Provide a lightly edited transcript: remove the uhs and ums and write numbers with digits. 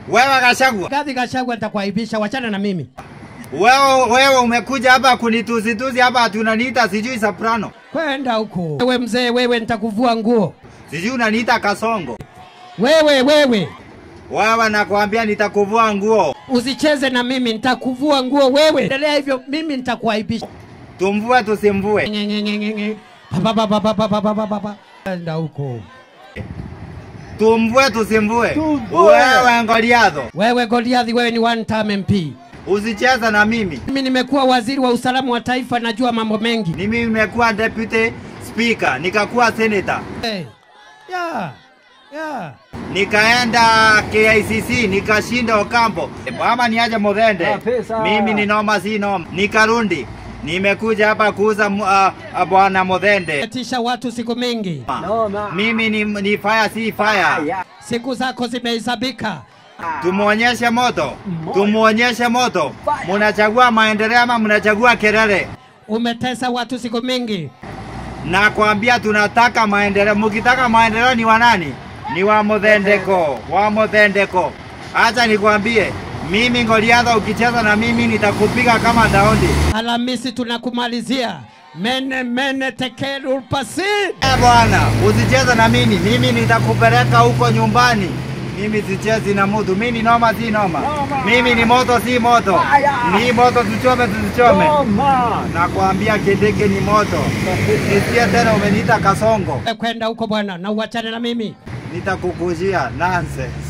Wewe Gachagua. Gathi Gachagua nitakuaibisha, wachana na mimi. Wewe umekuja hapa kunitusi hapa tunaniita sijui soprano. Kwenda huko. Wewe mzee, wewe nitakuvua nguo. Sijui unaniita kasongo. Wewe. Wewe nakwambia nitakuvua nguo. Usicheze na mimi, nitakuvua nguo wewe. Endelea hivyo, mimi nitakuaibisha. Tumvue tusimvue. Kwenda huko. Tumvue tusimvue. Wewe Goliath. Wewe Goliath, wewe ni one time MP. Usicheza na mimi. Mimi nimekuwa waziri wa usalama wa taifa, najua mambo mengi. Mimi nimekuwa deputy speaker, nikakuwa senator. Hey. Yeah. Nikaenda KICC, nikashinda Ocampo. Mama niaje Muthende. Mimi ni noma si noma. Nikarundi. Nimekuja hapa kuuza bwana Muthende. Tisha watu siku mingi. Mimi ni fire si fire. Siku zako zimehesabika. Tumuonyeshe moto. Mnachagua maendeleo ama mnachagua kelele? Umetesa watu siku mingi. Nakwambia tunataka maendeleo. Mkitaka maendeleo ni wa nani? Ni wa Muthendeko. Acha nikwambie, mimi Goliath ukicheza na mimi nitakupiga kama Daudi. Alhamisi tunakumalizia. Mene tekeru pasi. Bwana, usicheze na mimi. Mimi nitakupeleka huko nyumbani. Mimi sichezi na mtu. Mimi ni noma si noma. Mimi ni moto si moto. Ni moto tuchome. Nakwambia Kindiki ni moto. Nisikie tena umeniita kasongo. Kwenda huko bwana, na uachane na mimi. Nitakukujia nonsense.